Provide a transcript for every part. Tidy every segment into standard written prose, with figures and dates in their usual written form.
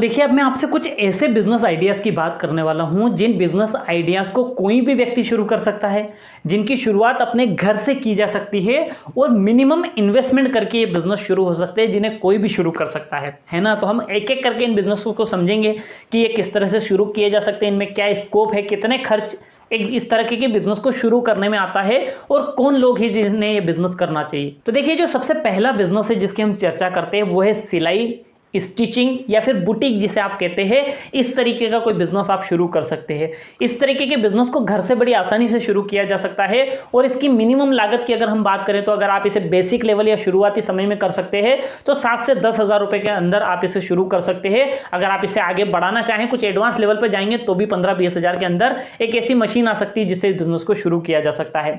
देखिए, अब मैं आपसे कुछ ऐसे बिजनेस आइडियाज़ की बात करने वाला हूं जिन बिजनेस आइडियाज़ को कोई भी व्यक्ति शुरू कर सकता है, जिनकी शुरुआत अपने घर से की जा सकती है और मिनिमम इन्वेस्टमेंट करके ये बिजनेस शुरू हो सकते हैं, जिन्हें कोई भी शुरू कर सकता है ना। तो हम एक एक करके इन बिजनेस को समझेंगे कि ये किस तरह से शुरू किए जा सकते हैं, इनमें क्या स्कोप है, कितने खर्च एक इस तरह के बिजनेस को शुरू करने में आता है और कौन लोग ही जिन्हें ये बिजनेस करना चाहिए। तो देखिए, जो सबसे पहला बिजनेस है जिसकी हम चर्चा करते हैं वो है सिलाई, स्टिचिंग या फिर बुटीक जिसे आप कहते हैं। इस तरीके का कोई बिजनेस आप शुरू कर सकते हैं। इस तरीके के बिजनेस को घर से बड़ी आसानी से शुरू किया जा सकता है और इसकी मिनिमम लागत की अगर हम बात करें तो अगर आप इसे बेसिक लेवल या शुरुआती समय में कर सकते हैं तो 7 से 10,000 रुपए के अंदर आप इसे शुरू कर सकते हैं। अगर आप इसे आगे बढ़ाना चाहें, कुछ एडवांस लेवल पर जाएंगे तो भी 15-20 हज़ार के अंदर एक ऐसी मशीन आ सकती है जिससे इस बिजनेस को शुरू किया जा सकता है।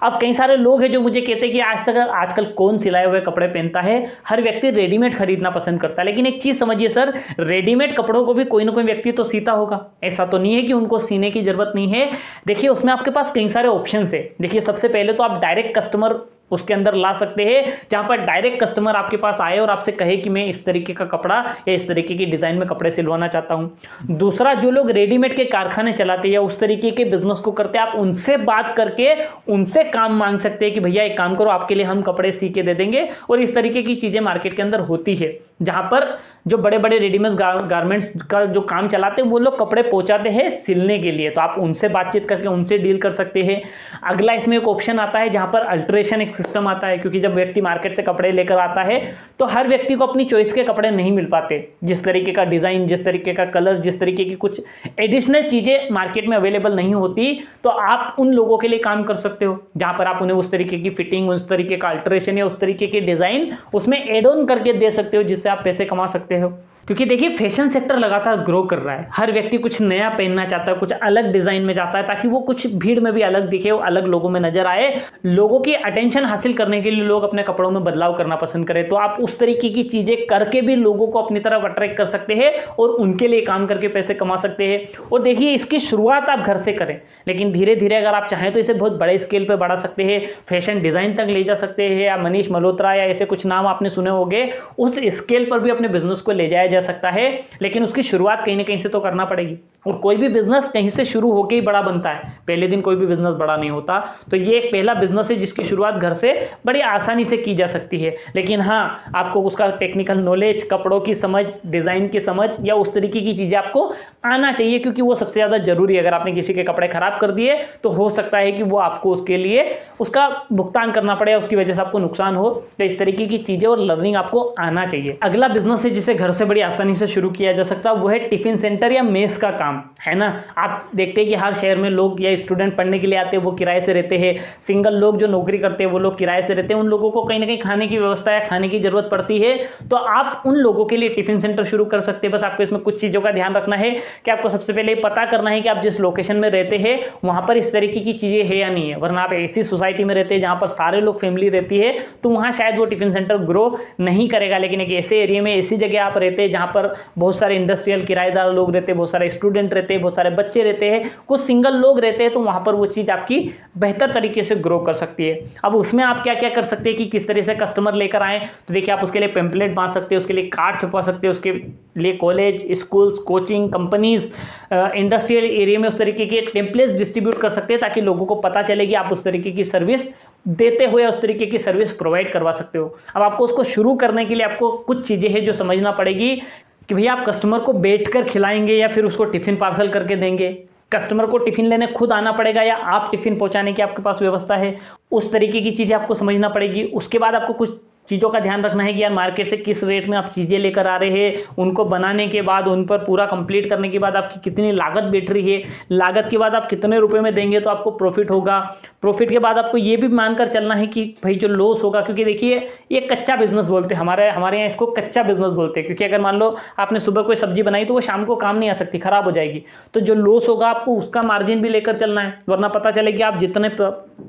अब कई सारे लोग हैं जो मुझे कहते हैं कि आजकल कौन सिलाए हुए कपड़े पहनता है, हर व्यक्ति रेडीमेड खरीदना पसंद करता है। लेकिन एक चीज समझिए सर, रेडीमेड कपड़ों को भी कोई ना कोई व्यक्ति तो सीता होगा, ऐसा तो नहीं है कि उनको सीने की जरूरत नहीं है। देखिए, उसमें आपके पास कई सारे ऑप्शंस है। देखिए, सबसे पहले तो आप डायरेक्ट कस्टमर उसके अंदर ला सकते हैं, जहां पर डायरेक्ट कस्टमर आपके पास आए और आपसे कहे कि मैं इस तरीके का कपड़ा या इस तरीके की डिजाइन में कपड़े सिलवाना चाहता हूं। दूसरा, जो लोग रेडीमेड के कारखाने चलाते हैं या उस तरीके के बिजनेस को करते हैं, आप उनसे बात करके उनसे काम मांग सकते हैं कि भैया एक काम करो, आपके लिए हम कपड़े सी के दे देंगे। और इस तरीके की चीजें मार्केट के अंदर होती है, जहां पर जो बड़े बड़े रेडीमेड गारमेंट्स का जो काम चलाते हैं वो लोग कपड़े पहुंचाते हैं सिलने के लिए, तो आप उनसे बातचीत करके उनसे डील कर सकते हैं। अगला इसमें एक ऑप्शन आता है जहां पर अल्ट्रेशन एक सिस्टम आता है, क्योंकि जब व्यक्ति मार्केट से कपड़े लेकर आता है तो हर व्यक्ति को अपनी चॉइस के कपड़े नहीं मिल पाते। जिस तरीके का डिजाइन, जिस तरीके का कलर, जिस तरीके की कुछ एडिशनल चीजें मार्केट में अवेलेबल नहीं होती, तो आप उन लोगों के लिए काम कर सकते हो जहां पर आप उन्हें उस तरीके की फिटिंग, उस तरीके का अल्ट्रेशन या उस तरीके की डिजाइन उसमें एड ऑन करके दे सकते हो, जिससे आप पैसे कमा सकते हो। क्योंकि देखिए, फैशन सेक्टर लगातार ग्रो कर रहा है, हर व्यक्ति कुछ नया पहनना चाहता है, कुछ अलग डिजाइन में चाहता है, ताकि वो कुछ भीड़ में भी अलग दिखे, वो अलग लोगों में नजर आए। लोगों की अटेंशन हासिल करने के लिए लोग अपने कपड़ों में बदलाव करना पसंद करें, तो आप उस तरीके की चीजें करके भी लोगों को अपनी तरफ अट्रैक्ट कर सकते हैं और उनके लिए काम करके पैसे कमा सकते हैं। और देखिए, इसकी शुरुआत आप घर से करें, लेकिन धीरे धीरे अगर आप चाहें तो इसे बहुत बड़े स्केल पर बढ़ा सकते हैं, फैशन डिजाइन तक ले जा सकते हैं, या मनीष मल्होत्रा या ऐसे कुछ नाम आपने सुने होंगे, उस स्केल पर भी अपने बिजनेस को ले जाया जा सकता है। लेकिन उसकी शुरुआत कहीं ना कहीं से तो करना पड़ेगी, और कोई भी बिजनेस कहीं से शुरू होकर ही बड़ा बनता है, पहले दिन कोई भी बिजनेस बड़ा नहीं होता। तो ये एक पहला बिजनेस है जिसकी शुरुआत घर से बड़ी आसानी से की जा सकती है। लेकिन हाँ, आपको उसका टेक्निकल नॉलेज, कपड़ों की समझ, डिजाइन की समझ या उस तरीके की चीजें आपको आना चाहिए, क्योंकि वो सबसे ज्यादा जरूरी है। अगर आपने किसी के कपड़े खराब कर दिए तो हो सकता है कि वो आपको उसके लिए उसका भुगतान करना पड़े, उसकी वजह से आपको नुकसान हो। तो इस तरीके की चीजें और लर्निंग आपको आना चाहिए। अगला बिजनेस है जिसे घर से बड़ी आसानी से शुरू किया जा सकता है, वो है टिफिन सेंटर या मेस का काम, है ना। आप देखते हैं कि हर शहर में लोग या स्टूडेंट पढ़ने के लिए आते हैं, वो किराए से रहते हैं। सिंगल लोग जो नौकरी करते हैं वो लोग किराए से रहते हैं। उन लोगों को कहीं ना कहीं खाने की व्यवस्था या खाने की जरूरत पड़ती है, तो आप उन लोगों के लिए टिफिन सेंटर शुरू कर सकते हैं। बस आपको इसमें कुछ चीजों का ध्यान रखना है कि आपको सबसे पहले पता करना है कि आप जिस लोकेशन में रहते हैं वहां पर इस तरीके की चीजें है या नहीं है। वरना आप ऐसी सोसाइटी में रहते हैं जहां पर सारे लोग फैमिली रहती है, तो वहां शायद वो टिफिन सेंटर ग्रो नहीं करेगा। लेकिन एक ऐसे एरिया में, ऐसी जगह आप रहते हैं जहां पर बहुत सारे इंडस्ट्रियल किराएदार लोग रहते हैं, बहुत सारे स्टूडेंट रहते हैं, बहुत सारे बच्चे रहते हैं, कुछ सिंगल लोग रहते हैं, तो वहां पर वो चीज आपकी बेहतर तरीके से ग्रो कर सकती है। अब उसमें आप क्या क्या कर सकते हैं कि किस तरह से कस्टमर लेकर आए, तो देखिए, आप उसके लिए पेम्पलेट बांध सकते हैं, उसके लिए कार्ड छपवा सकते हैं, उसके लिए college, schools, coaching, companies, industrial area में उस तरीके के टेम्पलेट्स डिस्ट्रीब्यूट कर सकते हैं, ताकि लोगों को पता चले कि आप उस तरीके की सर्विस देते हुए उस तरीके की सर्विस प्रोवाइड करवा सकते हो। अब आपको उसको शुरू करने के लिए आपको कुछ चीजें हैं जो समझना पड़ेगी कि भैया आप कस्टमर को बैठकर खिलाएंगे या फिर उसको टिफिन पार्सल करके देंगे। कस्टमर को टिफिन लेने खुद आना पड़ेगा या आप टिफिन पहुंचाने की आपके पास व्यवस्था है, उस तरीके की चीजें आपको समझना पड़ेगी। उसके बाद आपको कुछ चीज़ों का ध्यान रखना है कि यार मार्केट से किस रेट में आप चीज़ें लेकर आ रहे हैं, उनको बनाने के बाद, उन पर पूरा कंप्लीट करने के बाद आपकी कितनी लागत बैठ रही है, लागत के बाद आप कितने रुपए में देंगे तो आपको प्रॉफिट होगा, प्रॉफिट के बाद आपको ये भी मानकर चलना है कि भाई जो लॉस होगा, क्योंकि देखिए ये कच्चा बिजनेस बोलते हैं, हमारे यहाँ इसको कच्चा बिजनेस बोलते हैं। क्योंकि अगर मान लो आपने सुबह कोई सब्जी बनाई तो वो शाम को काम नहीं आ सकती, खराब हो जाएगी, तो जो लॉस होगा आपको उसका मार्जिन भी लेकर चलना है, वरना पता चले कि आप जितने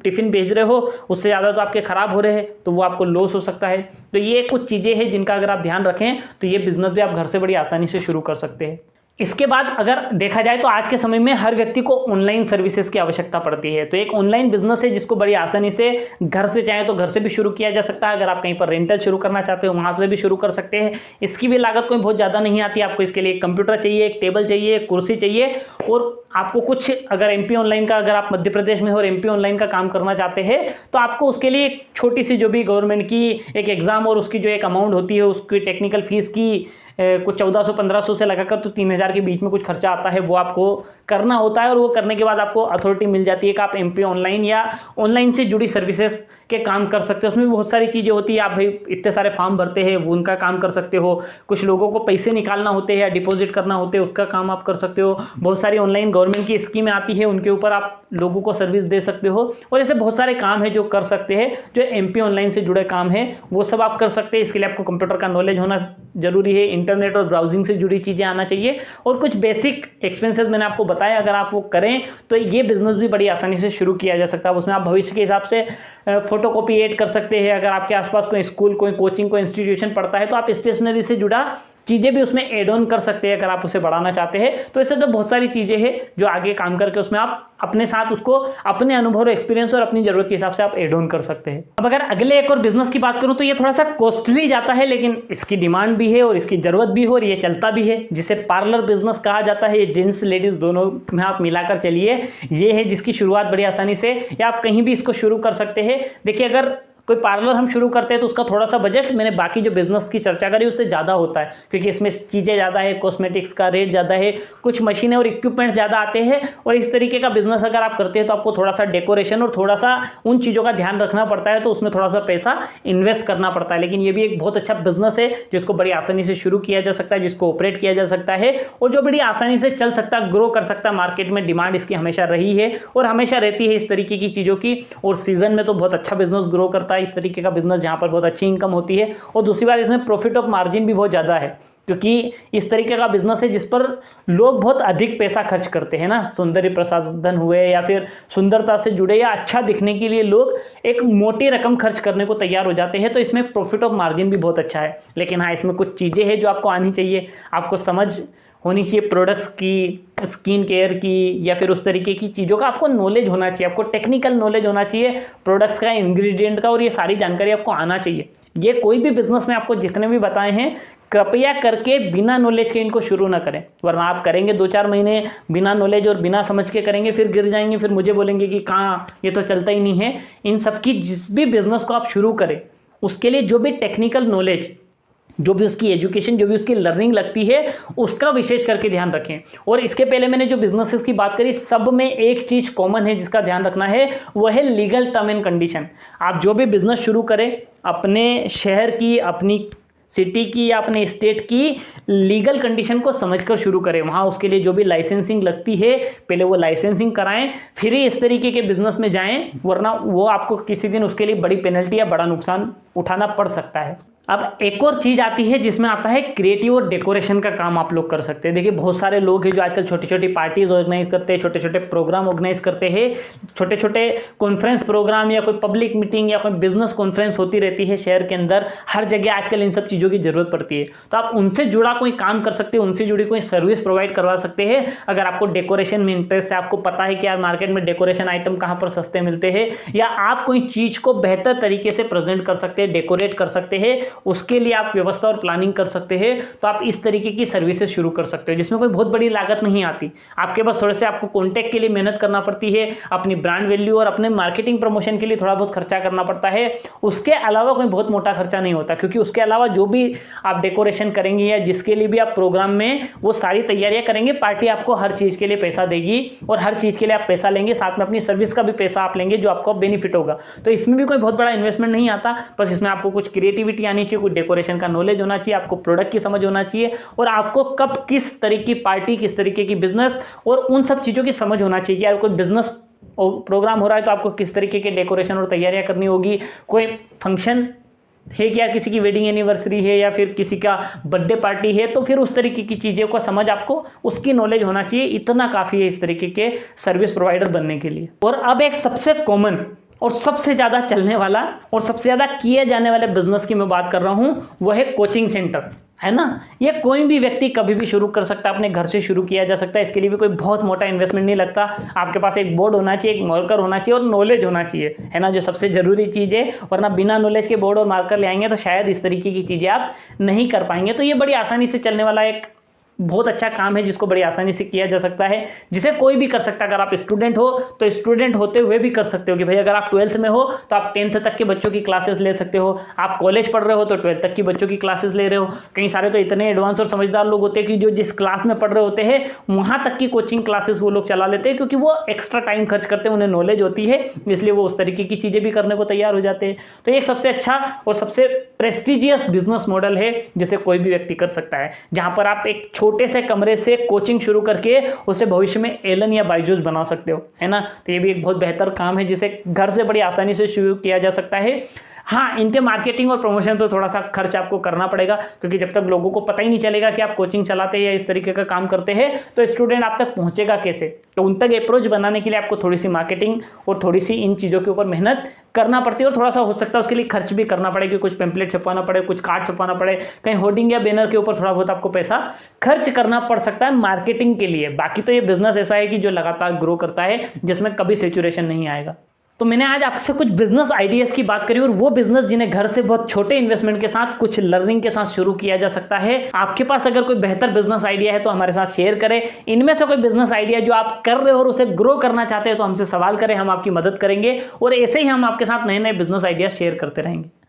टिफिन भेज रहे हो उससे ज़्यादा तो आपके खराब हो रहे हैं, तो वो आपको लॉस हो सकता है। तो ये कुछ चीज़ें हैं जिनका अगर आप ध्यान रखें तो ये बिजनेस भी आप घर से बड़ी आसानी से शुरू कर सकते हैं। इसके बाद अगर देखा जाए तो आज के समय में हर व्यक्ति को ऑनलाइन सर्विसेज की आवश्यकता पड़ती है। तो एक ऑनलाइन बिजनेस है जिसको बड़ी आसानी से घर से चाहे तो घर से भी शुरू किया जा सकता है। अगर आप कहीं पर रेंटल शुरू करना चाहते हो वहाँ से भी शुरू कर सकते हैं। इसकी भी लागत कोई बहुत ज़्यादा नहीं आती। आपको इसके लिए एक कंप्यूटर चाहिए, एक टेबल चाहिए, एक कुर्सी चाहिए, और आपको कुछ अगर एमपी ऑनलाइन का, अगर आप मध्य प्रदेश में हो और एमपी ऑनलाइन का काम करना चाहते हैं तो आपको उसके लिए एक छोटी सी जो भी गवर्नमेंट की एक एग्ज़ाम और उसकी जो एक अमाउंट होती है उसकी टेक्निकल फीस की कुछ 1400-1500 से लगाकर तो 3000 के बीच में कुछ खर्चा आता है, वो आपको करना होता है। और वो करने के बाद आपको अथॉरिटी मिल जाती है कि आप एमपी ऑनलाइन या ऑनलाइन से जुड़ी सर्विसेज के काम कर सकते हो। उसमें भी बहुत सारी चीज़ें होती है। आप भाई इतने सारे फॉर्म भरते हैं, वो उनका काम कर सकते हो। कुछ लोगों को पैसे निकालना होते हैं या डिपॉजिट करना होते हैं, उसका काम आप कर सकते हो। बहुत सारी ऑनलाइन गवर्नमेंट की स्कीमें आती है, उनके ऊपर आप लोगों को सर्विस दे सकते हो। और ऐसे बहुत सारे काम है जो कर सकते हैं, जो एमपी ऑनलाइन से जुड़े काम है वो सब आप कर सकते हैं। इसके लिए आपको कंप्यूटर का नॉलेज होना जरूरी है, इंटरनेट और ब्राउजिंग से जुड़ी चीज़ें आना चाहिए, और कुछ बेसिक एक्सपेंसेस मैंने आपको बताया। अगर आप वो करें तो ये बिजनेस भी बड़ी आसानी से शुरू किया जा सकता है। उसमें आप भविष्य के हिसाब से फोटोकॉपी ऐड कर सकते हैं। अगर आपके आसपास कोई स्कूल, कोई कोचिंग, कोई इंस्टीट्यूशन पढ़ता है तो आप स्टेशनरी से जुड़ा चीज़ें भी उसमें एड ऑन कर सकते हैं अगर आप उसे बढ़ाना चाहते हैं। तो इससे तो बहुत सारी चीज़ें हैं जो आगे काम करके उसमें आप अपने साथ उसको अपने अनुभव और एक्सपीरियंस और अपनी ज़रूरत के हिसाब से आप एड ऑन कर सकते हैं। अब अगर अगले एक और बिजनेस की बात करूं तो ये थोड़ा सा कॉस्टली जाता है, लेकिन इसकी डिमांड भी है और इसकी ज़रूरत भी है और ये चलता भी है, जिसे पार्लर बिजनेस कहा जाता है। ये जेंट्स लेडीज़ दोनों में आप मिलाकर चलिए। ये है जिसकी शुरुआत बड़ी आसानी से, या आप कहीं भी इसको शुरू कर सकते हैं। देखिए, अगर कोई पार्लर हम शुरू करते हैं तो उसका थोड़ा सा बजट मैंने बाकी जो बिजनेस की चर्चा करी उससे ज़्यादा होता है, क्योंकि इसमें चीज़ें ज़्यादा है, कॉस्मेटिक्स का रेट ज़्यादा है, कुछ मशीनें और इक्विपमेंट ज़्यादा आते हैं। और इस तरीके का बिजनेस अगर आप करते हैं तो आपको थोड़ा सा डेकोरेशन और थोड़ा सा उन चीज़ों का ध्यान रखना पड़ता है, तो उसमें थोड़ा सा पैसा इन्वेस्ट करना पड़ता है। लेकिन ये भी एक बहुत अच्छा बिजनेस है जिसको बड़ी आसानी से शुरू किया जा सकता है, जिसको ऑपरेट किया जा सकता है और जो बड़ी आसानी से चल सकता है, ग्रो कर सकता है। मार्केट में डिमांड इसकी हमेशा रही है और हमेशा रहती है इस तरीके की चीज़ों की, और सीजन में तो बहुत अच्छा बिजनेस ग्रो करता है इस तरीके का बिजनेस जहां पर बहुत अच्छी इनकम होती है। और दूसरी बात, इसमें प्रॉफिट ऑफ मार्जिन भी बहुत ज़्यादा है, क्योंकि इस तरीके का बिजनेस है जिस पर लोग बहुत अधिक पैसा खर्च करते हैं ना। सौंदर्य प्रसाधन हुए या फिर सुंदरता से जुड़े या अच्छा दिखने के लिए लोग एक मोटी रकम खर्च करने को तैयार हो जाते हैं। तो इसमें प्रॉफिट ऑफ मार्जिन भी बहुत अच्छा है। लेकिन हाँ, इसमें कुछ चीज़ें हैं जो आपको आनी चाहिए, आपको समझ होनी चाहिए प्रोडक्ट्स की, स्किन केयर की, या फिर उस तरीके की चीज़ों का आपको नॉलेज होना चाहिए, आपको टेक्निकल नॉलेज होना चाहिए प्रोडक्ट्स का, इंग्रेडिएंट का, और ये सारी जानकारी आपको आना चाहिए। ये कोई भी बिजनेस में आपको जितने भी बताए हैं, कृपया करके बिना नॉलेज के इनको शुरू ना करें, वरना आप करेंगे 2-4 महीने बिना नॉलेज और बिना समझ के करेंगे, फिर गिर जाएंगे, फिर मुझे बोलेंगे कि कहाँ, ये तो चलता ही नहीं है। इन सब की जिस भी बिजनेस को आप शुरू करें उसके लिए जो भी टेक्निकल नॉलेज, जो भी उसकी एजुकेशन, जो भी उसकी लर्निंग लगती है, उसका विशेष करके ध्यान रखें। और इसके पहले मैंने जो बिजनेसेस की बात करी, सब में एक चीज़ कॉमन है जिसका ध्यान रखना है, वह है लीगल टर्म एंड कंडीशन। आप जो भी बिजनेस शुरू करें, अपने शहर की, अपनी सिटी की या अपने स्टेट की लीगल कंडीशन को समझकर शुरू करें। वहाँ उसके लिए जो भी लाइसेंसिंग लगती है, पहले वो लाइसेंसिंग कराएं, फिर ही इस तरीके के बिजनेस में जाएं, वरना वो आपको किसी दिन उसके लिए बड़ी पेनल्टी या बड़ा नुकसान उठाना पड़ सकता है। अब एक और चीज़ आती है जिसमें आता है क्रिएटिव और डेकोरेशन का काम आप लोग कर सकते हैं। देखिए, बहुत सारे लोग हैं जो आजकल छोटी छोटी पार्टीज ऑर्गेनाइज करते हैं, छोटे छोटे प्रोग्राम ऑर्गेनाइज करते हैं, छोटे छोटे कॉन्फ्रेंस प्रोग्राम या कोई पब्लिक मीटिंग या कोई बिजनेस कॉन्फ्रेंस होती रहती है शहर के अंदर। हर जगह आजकल इन सब चीज़ों की जरूरत पड़ती है, तो आप उनसे जुड़ा कोई काम कर सकते हैं, उनसे जुड़ी कोई सर्विस प्रोवाइड करवा सकते हैं। अगर आपको डेकोरेशन में इंटरेस्ट है, आपको पता है कि यार मार्केट में डेकोरेशन आइटम कहाँ पर सस्ते मिलते हैं, या आप कोई चीज़ को बेहतर तरीके से प्रेजेंट कर सकते हैं, डेकोरेट कर सकते हैं, उसके लिए आप व्यवस्था और प्लानिंग कर सकते हैं, तो आप इस तरीके की सर्विसेज शुरू कर सकते हो जिसमें कोई बहुत बड़ी लागत नहीं आती। आपके पास थोड़े से आपको कॉन्टैक्ट के लिए मेहनत करना पड़ती है, अपनी ब्रांड वैल्यू और अपने मार्केटिंग प्रमोशन के लिए थोड़ा बहुत खर्चा करना पड़ता है। उसके अलावा कोई बहुत मोटा खर्चा नहीं होता, क्योंकि उसके अलावा जो भी आप डेकोरेशन करेंगे या जिसके लिए भी आप प्रोग्राम में वो सारी तैयारियां करेंगे, पार्टी आपको हर चीज़ के लिए पैसा देगी और हर चीज़ के लिए आप पैसा लेंगे, साथ में अपनी सर्विस का भी पैसा आप लेंगे जो आपको बेनिफिट होगा। तो इसमें भी कोई बहुत बड़ा इन्वेस्टमेंट नहीं आता, बस इसमें आपको कुछ क्रिएटिविटी आनी चाहिए, कुछ डेकोरेशन का नॉलेज होना चाहिए, आपको प्रोडक्ट की समझ होना चाहिए, और आपको कब किस तरीके की पार्टी, किस तरीके की बिजनेस और उन सब चीज़ों की समझ होना चाहिए। यार कोई बिजनेस प्रोग्राम हो रहा है तो आपको किस तरीके के डेकोरेशन और तैयारियां करनी होगी, कोई फंक्शन है कि यार किसी की वेडिंग एनिवर्सरी है या फिर किसी का बर्थडे पार्टी है, तो फिर उस तरीके की चीज़ों को समझ आपको उसकी नॉलेज होना चाहिए। इतना काफ़ी है इस तरीके के सर्विस प्रोवाइडर बनने के लिए। और अब एक सबसे कॉमन और सबसे ज़्यादा चलने वाला और सबसे ज़्यादा किए जाने वाले बिजनेस की मैं बात कर रहा हूँ, वह है कोचिंग सेंटर। है ना। ये कोई भी व्यक्ति कभी भी शुरू कर सकता है, अपने घर से शुरू किया जा सकता है। इसके लिए भी कोई बहुत मोटा इन्वेस्टमेंट नहीं लगता। आपके पास एक बोर्ड होना चाहिए, एक मार्कर होना चाहिए और नॉलेज होना चाहिए, है ना, जो सबसे ज़रूरी चीज़ है। वरना बिना नॉलेज के बोर्ड और मार्कर ले आएंगे तो शायद इस तरीके की चीज़ें आप नहीं कर पाएंगे। तो ये बड़ी आसानी से चलने वाला एक बहुत अच्छा काम है जिसको बड़ी आसानी से किया जा सकता है, जिसे कोई भी कर सकता है। अगर आप स्टूडेंट हो तो स्टूडेंट होते हुए भी कर सकते हो कि भाई अगर आप 12th में हो तो आप 10th तक के बच्चों की क्लासेस ले सकते हो। आप कॉलेज पढ़ रहे हो तो 12th तक की बच्चों की क्लासेस ले रहे हो। कई सारे तो इतने एडवांस और समझदार लोग होते हैं कि जो जिस क्लास में पढ़ रहे होते हैं वहाँ तक की कोचिंग क्लासेस वो लोग चला लेते हैं, क्योंकि वो एक्स्ट्रा टाइम खर्च करते हैं, उन्हें नॉलेज होती है, इसलिए वो उस तरीके की चीज़ें भी करने को तैयार हो जाते हैं। तो एक सबसे अच्छा और सबसे प्रेस्टिजियस बिजनेस मॉडल है जिसे कोई भी व्यक्ति कर सकता है, जहाँ पर आप एक छोटे से कमरे से कोचिंग शुरू करके उसे भविष्य में एलन या बायजूस बना सकते हो, है ना। तो ये भी एक बहुत बेहतर काम है जिसे घर से बड़ी आसानी से शुरू किया जा सकता है। हाँ, इनके मार्केटिंग और प्रमोशन पर थोड़ा सा खर्च आपको करना पड़ेगा, क्योंकि जब तक लोगों को पता ही नहीं चलेगा कि आप कोचिंग चलाते हैं या इस तरीके का काम करते हैं तो स्टूडेंट आप तक पहुंचेगा कैसे। तो उन तक अप्रोच बनाने के लिए आपको थोड़ी सी मार्केटिंग और थोड़ी सी इन चीज़ों के ऊपर मेहनत करना पड़ती है, और थोड़ा सा हो सकता है उसके लिए खर्च भी करना पड़े, कि कुछ पेम्पलेट छपवाना पड़े, कुछ कार्ड छपवाना पड़े, कहीं होर्डिंग या बैनर के ऊपर थोड़ा बहुत आपको पैसा खर्च करना पड़ सकता है मार्केटिंग के लिए। बाकी तो ये बिजनेस ऐसा है कि जो लगातार ग्रो करता है, जिसमें कभी सैचुरेशन नहीं आएगा। तो मैंने आज आपसे कुछ बिजनेस आइडियाज़ की बात करी, और वो बिजनेस जिन्हें घर से बहुत छोटे इन्वेस्टमेंट के साथ, कुछ लर्निंग के साथ शुरू किया जा सकता है। आपके पास अगर कोई बेहतर बिजनेस आइडिया है तो हमारे साथ शेयर करें। इनमें से कोई बिजनेस आइडिया जो आप कर रहे हो और उसे ग्रो करना चाहते हैं तो हमसे सवाल करें, हम आपकी मदद करेंगे, और ऐसे ही हम आपके साथ नए नए बिजनेस आइडियाज शेयर करते रहेंगे।